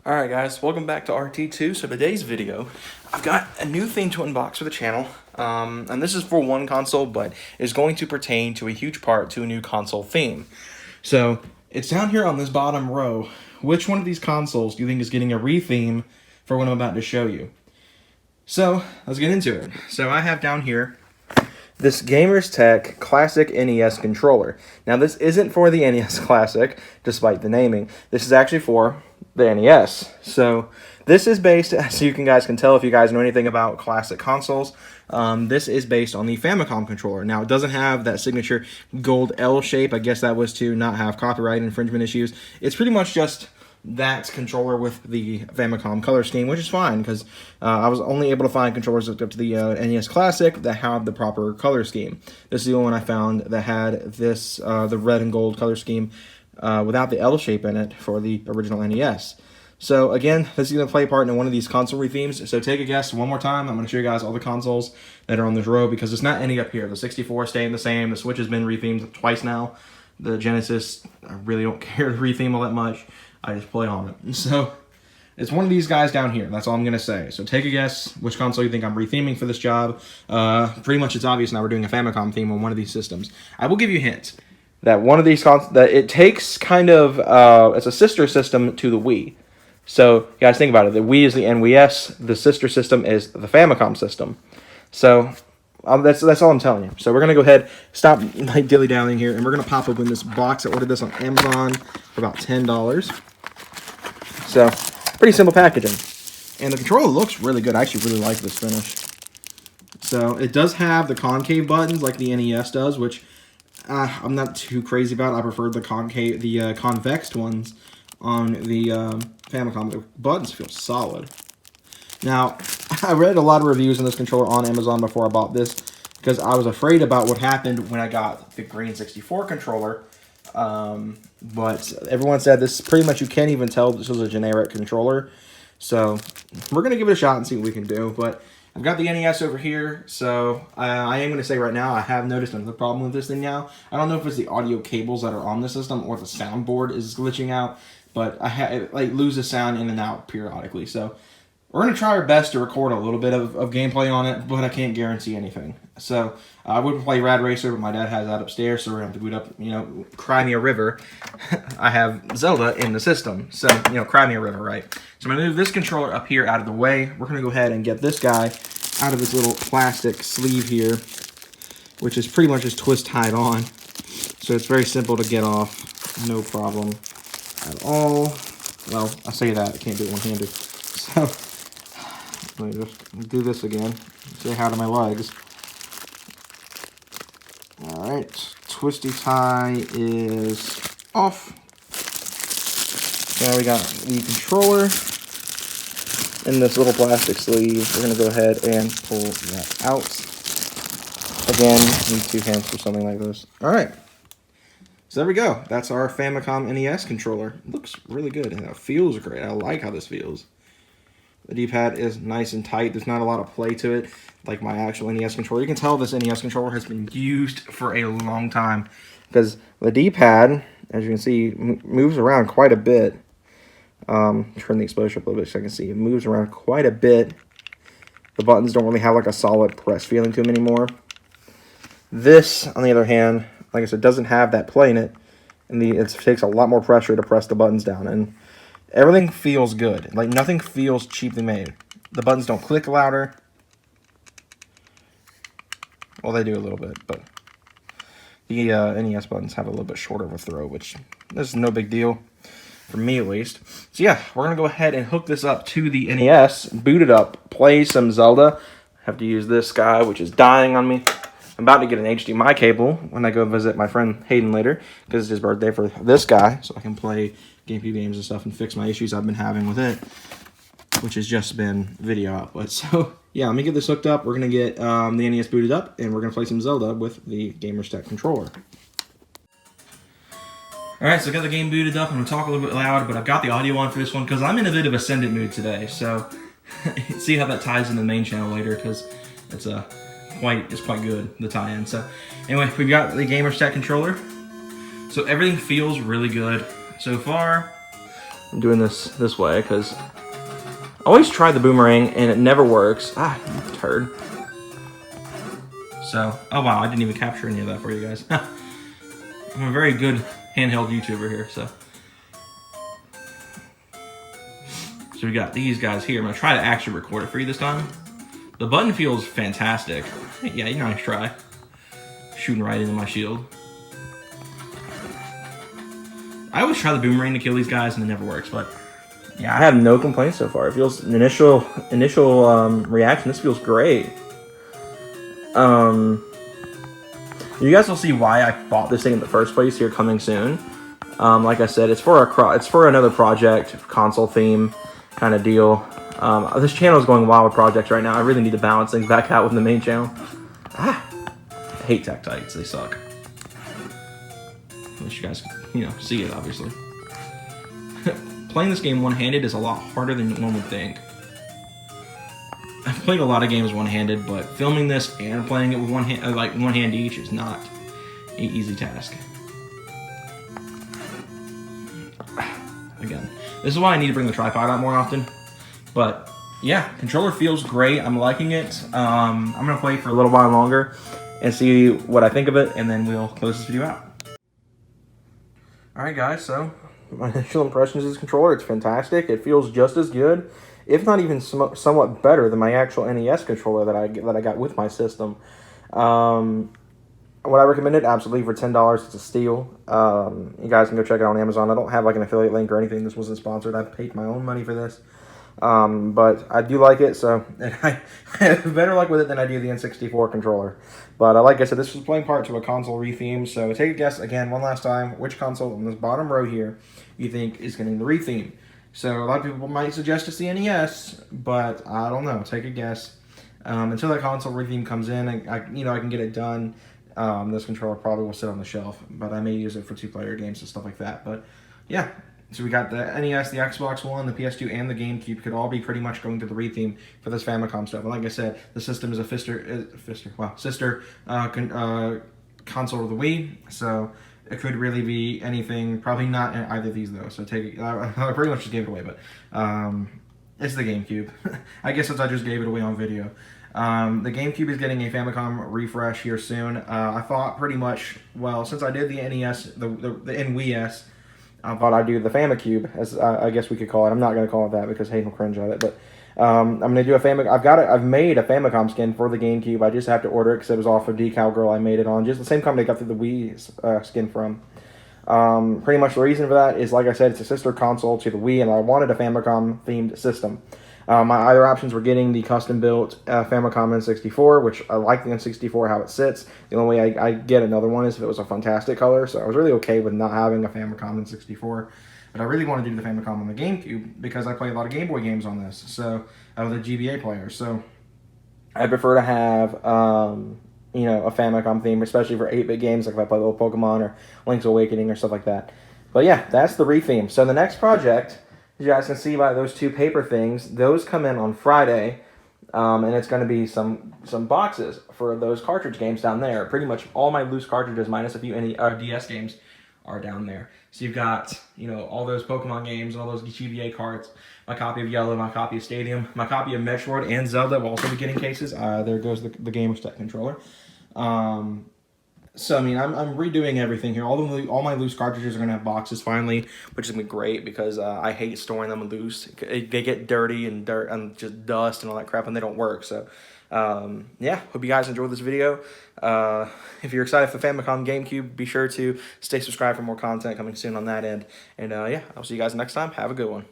Alright guys, welcome back to RT2. So today's video, I've got a new thing to unbox for the channel. And this is for one console, but is going to pertain to a huge part to a new console theme. So it's down here on this bottom row. Which one of these consoles do you think is getting a re-theme for what I'm about to show you? So let's get into it. So I have down here this Gamers Tech Classic NES controller. Now this isn't for the NES Classic, despite the naming. This is actually for the NES. So this is based, so you guys can tell if you guys know anything about classic consoles, this is based on the Famicom controller. Now it doesn't have that signature gold L shape. I guess that was to not have copyright infringement issues. It's pretty much just that controller with the Famicom color scheme, which is fine because I was only able to find controllers hooked up to the NES Classic that have the proper color scheme. This is the only one I found that had this the red and gold color scheme without the L shape in it for the original NES. So again, this is going to play a part in one of these console rethemes. So take a guess one more time. I'm going to show you guys all the consoles that are on this row because it's not ending up here. The 64 staying the same. The Switch has been rethemed twice now. The Genesis, I really don't care to retheme all that much. I just play on it. So it's one of these guys down here. That's all I'm going to say. So take a guess which console you think I'm retheming for this job. Pretty much it's obvious now we're doing a Famicom theme on one of these systems. I will give you a hint that one of these that it takes kind of, it's a sister system to the Wii. So you guys think about it. The Wii is the NES. The sister system is the Famicom system. So that's all I'm telling you. So we're going to go ahead, stop like dilly-dallying here, and we're going to pop open this box. I ordered this on Amazon for about $10. So pretty simple packaging. And the controller looks really good. I actually really like this finish. So it does have the concave buttons like the NES does, which I'm not too crazy about. I prefer the convex ones on the Famicom. The buttons feel solid. Now, I read a lot of reviews on this controller on Amazon before I bought this because I was afraid about what happened when I got the Green 64 controller. But everyone said this pretty much, you can't even tell this was a generic controller. So we're going to give it a shot and see what we can do. But I've got the NES over here, so I am going to say right now I have noticed another problem with this thing now. I don't know if it's the audio cables that are on the system or the soundboard is glitching out, but it like loses sound in and out periodically. So we're going to try our best to record a little bit of gameplay on it, but I can't guarantee anything. So I would play Rad Racer, but my dad has that upstairs, so we're going to have to boot up, you know, Cry Me a River. I have Zelda in the system, so, you know, Cry Me a River, right? So I'm going to move this controller up here out of the way. We're going to go ahead and get this guy out of this little plastic sleeve here, which is pretty much just twist tied on. So it's very simple to get off, no problem at all. Well, I say that, I can't do it one-handed. So let me just do this again. Say hi to my legs. Alright, twisty tie is off. Now we got the controller in this little plastic sleeve. We're going to go ahead and pull that out. Again, need two hands for something like this. Alright, so there we go. That's our Famicom NES controller. It looks really good and it feels great. I like how this feels. The D-pad is nice and tight. There's not a lot of play to it like my actual NES controller. You can tell this NES controller has been used for a long time because the D-pad, as you can see, moves around quite a bit. Turn the exposure up a little bit so I can see. It moves around quite a bit. The buttons don't really have like a solid press feeling to them anymore. This, on the other hand, like I said, doesn't have that play in it. And it takes a lot more pressure to press the buttons down. And everything feels good. Like, nothing feels cheaply made. The buttons don't click louder. Well, they do a little bit, but the NES buttons have a little bit shorter of a throw, which is no big deal, for me at least. So yeah, we're going to go ahead and hook this up to the NES, boot it up, play some Zelda. Have to use this guy, which is dying on me. I'm about to get an HDMI cable when I go visit my friend Hayden later, because it's his birthday for this guy, so I can play GameCube games and stuff and fix my issues I've been having with it, which has just been video output. So yeah, let me get this hooked up. We're going to get the NES booted up, and we're going to play some Zelda with the Gamers Tech controller. Alright, so I got the game booted up. I'm going to talk a little bit loud, but I've got the audio on for this one because I'm in a bit of ascendant mood today. So see how that ties into the main channel later, because it's quite good, the tie-in. So anyway, we've got the Gamers Tech controller. So everything feels really good so far. I'm doing this way because I always try the boomerang and it never works. Ah, you turd. So, oh wow, I didn't even capture any of that for you guys. I'm a very good handheld YouTuber here, so. So we got these guys here. I'm gonna try to actually record it for you this time. The button feels fantastic. Yeah, you know, nice try. Shooting right into my shield. I always try the boomerang to kill these guys and it never works, but yeah, I have no complaints so far. It feels an initial reaction. This feels great. You guys will see why I bought this thing in the first place here coming soon. Like I said, it's for another project, console theme kind of deal. This channel is going wild with projects right now. I really need to balance things back out with the main channel. I hate Tactites. They suck. Unless you guys, you know, see it, obviously. Playing this game one-handed is a lot harder than one would think. I've played a lot of games one-handed, but filming this and playing it with one hand, like one hand each, is not an easy task. Again, this is why I need to bring the tripod out more often. But yeah, controller feels great. I'm liking it. I'm gonna play for a little while longer and see what I think of it, and then we'll close this video out. All right, guys. So my initial impressions of this controller, it's fantastic. It feels just as good, if not even somewhat better than my actual NES controller that I got with my system. Would I recommend it? Absolutely. For $10, it's a steal. You guys can go check it out on Amazon. I don't have like an affiliate link or anything. This wasn't sponsored. I paid my own money for this. But I do like it, so I have better luck with it than I do the N64 controller. But like I said, this was playing part to a console retheme, so take a guess, again, one last time, which console on this bottom row here you think is getting the retheme. So a lot of people might suggest it's the NES, but I don't know. Take a guess. Until that console retheme comes in, I can get it done. This controller probably will sit on the shelf, but I may use it for two-player games and stuff like that. But yeah, so we got the NES, the Xbox One, the PS2, and the GameCube could all be pretty much going to the retheme for this Famicom stuff. And like I said, the system is a sister console of the Wii, so it could really be anything. Probably not either of these though. So take it. I pretty much just gave it away, but it's the GameCube. I guess since I just gave it away on video. The GameCube is getting a Famicom refresh here soon. I thought pretty much, well, since I did the NES, the NWS, I thought I'd do the Famicube, as I guess we could call it. I'm not going to call it that because Hayden will cringe at it, but I'm going to do a I've made a Famicom skin for the GameCube. I just have to order it because it was off of Decal Girl I made it on. Just the same company I got the Wii skin from. Pretty much the reason for that is, like I said, it's a sister console to the Wii, and I wanted a Famicom-themed system. My other options were getting the custom-built Famicom N64, which I like the N64, how it sits. The only way I get another one is if it was a fantastic color, so I was really okay with not having a Famicom N64. But I really wanted to do the Famicom on the GameCube because I play a lot of Game Boy games on this, so I was a GBA player. So I prefer to have a Famicom theme, especially for 8-bit games, like if I play little Pokemon or Link's Awakening or stuff like that. But yeah, that's the retheme. So the next project, you guys can see by those two paper things, those come in on Friday, and it's going to be some boxes for those cartridge games down there. Pretty much all my loose cartridges, minus a few DS games, are down there. So you've got, all those Pokemon games, all those GBA cards, my copy of Yellow, my copy of Stadium, my copy of Metroid and Zelda will also be getting cases. There goes the Game Tech controller. So, I'm redoing everything here. All my loose cartridges are going to have boxes finally, which is going to be great because I hate storing them loose. They get dirty and dirt and just dust and all that crap, and they don't work. So, yeah, hope you guys enjoyed this video. If you're excited for Famicom GameCube, be sure to stay subscribed for more content coming soon on that end. And, yeah, I'll see you guys next time. Have a good one.